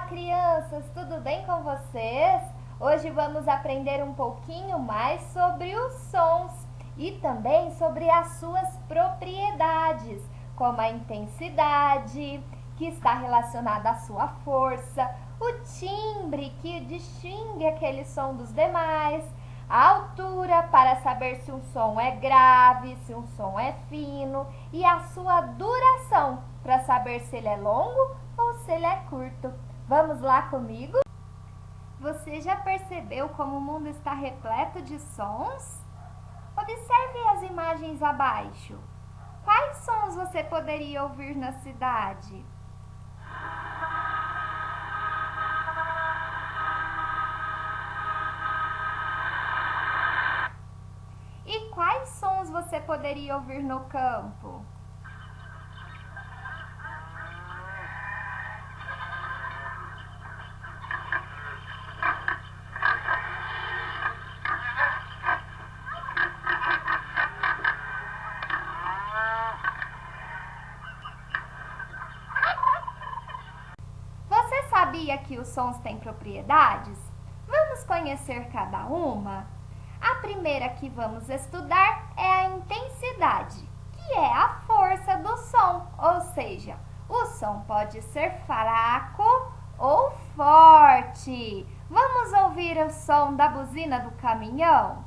crianças, tudo bem com vocês? Hoje vamos aprender um pouquinho mais sobre os sons e também sobre as suas propriedades, como a intensidade, que está relacionada à sua força, o timbre, que distingue aquele som dos demais, a altura, para saber se um som é grave, se um som é fino, e a sua duração, para saber se ele é longo ou se ele é curto. Vamos lá comigo? Você já percebeu como o mundo está repleto de sons? Observe as imagens abaixo. Quais sons você poderia ouvir na cidade? E quais sons você poderia ouvir no campo? Você sabia que os sons têm propriedades? Vamos conhecer cada uma? A primeira que vamos estudar é a intensidade, que é a força do som, ou seja, o som pode ser fraco ou forte. Vamos ouvir o som da buzina do caminhão?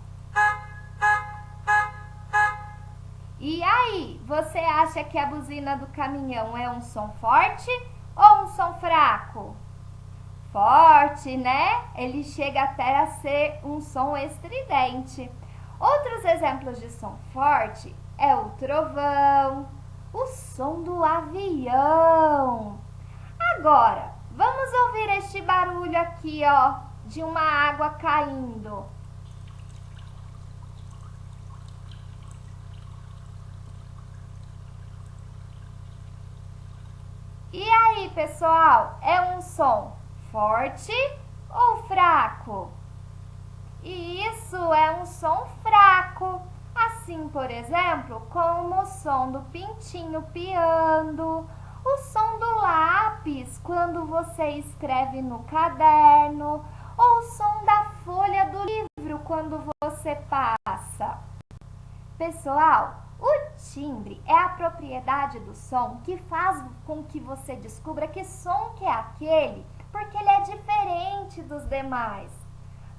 E aí, você acha que a buzina do caminhão é um som forte ou um som fraco? Forte, né? Ele chega até a ser um som estridente. Outros exemplos de som forte é o trovão, o som do avião. Agora, vamos ouvir este barulho aqui, ó, de uma água caindo. E aí, pessoal, é um som forte ou fraco? E isso é um som fraco, assim, por exemplo, como o som do pintinho piando, o som do lápis quando você escreve no caderno, ou o som da folha do livro quando você passa. Pessoal, o timbre é a propriedade do som que faz com que você descubra que som que é aquele, porque ele é diferente dos demais.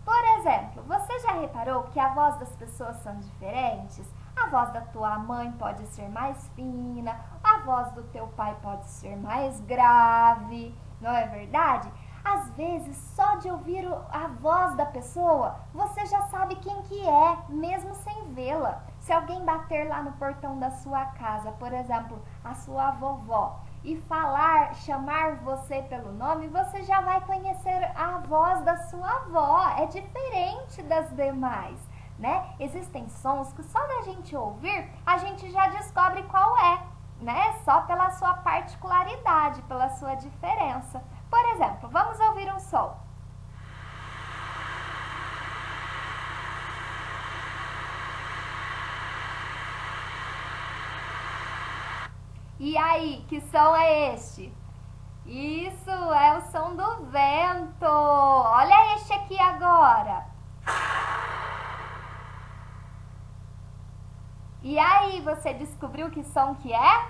Por exemplo, você já reparou que a voz das pessoas são diferentes? A voz da tua mãe pode ser mais fina, a voz do teu pai pode ser mais grave, não é verdade? Às vezes, só de ouvir a voz da pessoa, você já sabe quem que é, mesmo sem vê-la. Se alguém bater lá no portão da sua casa, por exemplo, a sua vovó, e chamar você pelo nome, você já vai conhecer a voz da sua avó. É diferente das demais, né? Existem sons que só da gente ouvir, a gente já descobre qual é, né? Só pela sua particularidade, pela sua diferença. Por exemplo, vamos ouvir um som. E aí, que som é este? Isso é o som do vento. Olha este aqui agora. E aí, você descobriu que som que é?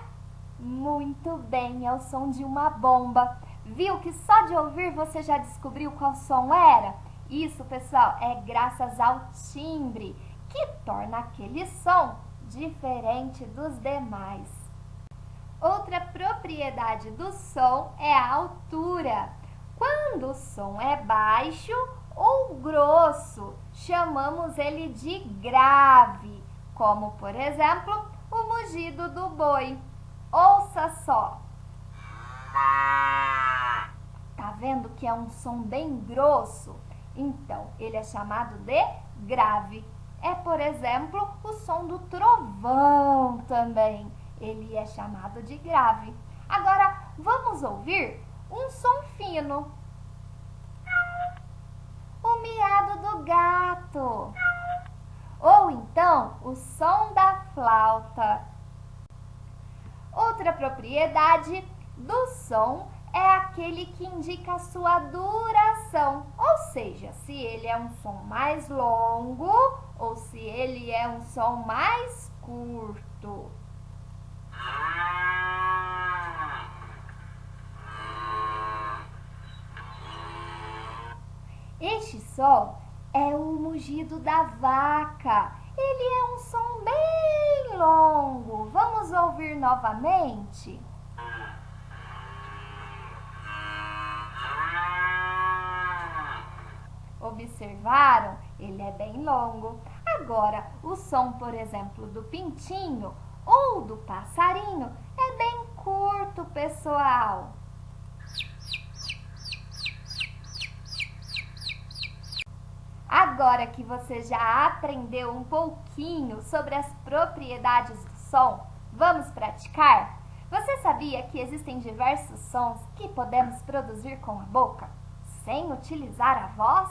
Muito bem, é o som de uma bomba. Viu que só de ouvir você já descobriu qual som era? Isso, pessoal, é graças ao timbre, que torna aquele som diferente dos demais. Outra propriedade do som é a altura. Quando o som é baixo ou grosso, chamamos ele de grave, como, por exemplo, o mugido do boi. Ouça só. Tá vendo que é um som bem grosso? Então, ele é chamado de grave. É, por exemplo, o som do trovão também. Ele é chamado de grave. Agora, vamos ouvir um som fino. O miado do gato. Ou então, o som da flauta. Outra propriedade do som é aquele que indica a sua duração, ou seja, se ele é um som mais longo ou se ele é um som mais curto. Este som é o mugido da vaca. Ele é um som bem longo. Vamos ouvir novamente? Observaram? Ele é bem longo. Agora, o som, por exemplo, do pintinho ou do passarinho é bem curto, pessoal. Agora que você já aprendeu um pouquinho sobre as propriedades do som, vamos praticar? Você sabia que existem diversos sons que podemos produzir com a boca, sem utilizar a voz?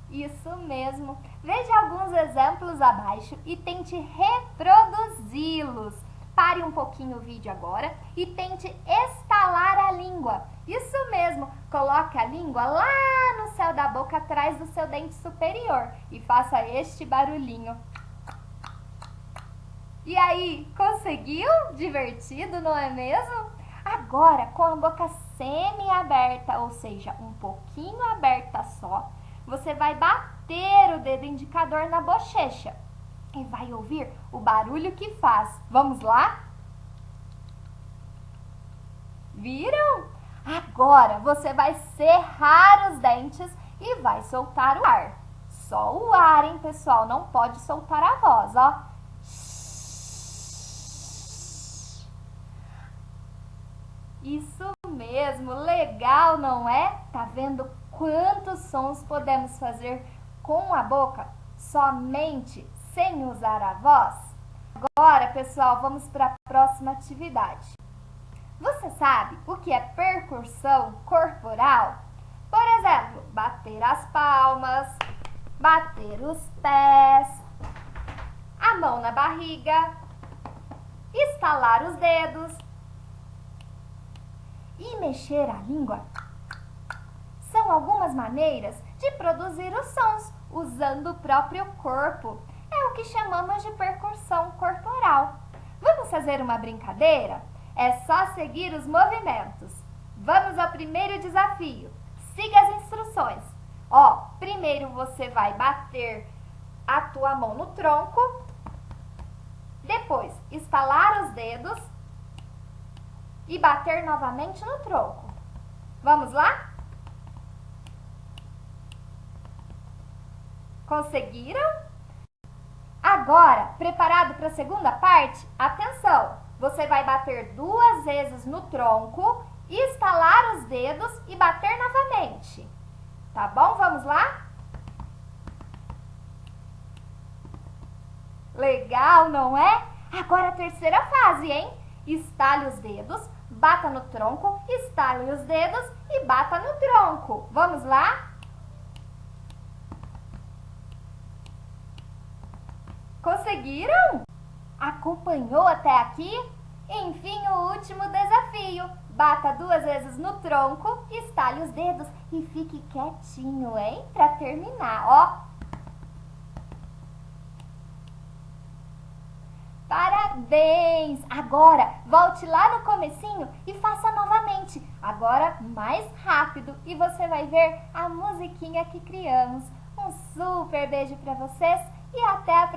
Isso mesmo! Veja alguns exemplos abaixo e tente reproduzi-los. Pare um pouquinho o vídeo agora e tente estalar a língua. Isso mesmo! Coloque a língua lá no céu da boca, atrás do seu dente superior e faça este barulhinho. E aí, conseguiu? Divertido, não é mesmo? Agora, com a boca semi-aberta, ou seja, um pouquinho aberta só, você vai bater o dedo indicador na bochecha e vai ouvir o barulho que faz. Vamos lá? Viram? Agora você vai cerrar os dentes e vai soltar o ar. Só o ar, hein, pessoal? Não pode soltar a voz, ó. Isso mesmo, legal, não é? Tá vendo quantos sons podemos fazer com a boca somente sem usar a voz? Agora, pessoal, vamos para a próxima atividade. Você sabe o que é percussão corporal? Por exemplo, bater as palmas, bater os pés, a mão na barriga, estalar os dedos e mexer a língua. São algumas maneiras de produzir os sons usando o próprio corpo. É o que chamamos de percussão corporal. Vamos fazer uma brincadeira? É só seguir os movimentos. Vamos ao primeiro desafio. Siga as instruções. Ó, primeiro você vai bater a tua mão no tronco, depois estalar os dedos e bater novamente no tronco. Vamos lá? Conseguiram? Agora, preparado para a segunda parte? Atenção! Você vai bater 2 vezes no tronco, estalar os dedos e bater novamente. Tá bom? Vamos lá? Legal, não é? Agora a terceira fase, hein? Estale os dedos, bata no tronco, estale os dedos e bata no tronco. Vamos lá? Conseguiram? Acompanhou até aqui? Enfim, o último desafio. Bata 2 vezes no tronco, estale os dedos e fique quietinho, hein? Para terminar, ó. Parabéns! Agora, volte lá no comecinho e faça novamente. Agora, mais rápido. E você vai ver a musiquinha que criamos. Um super beijo para vocês e até a próxima.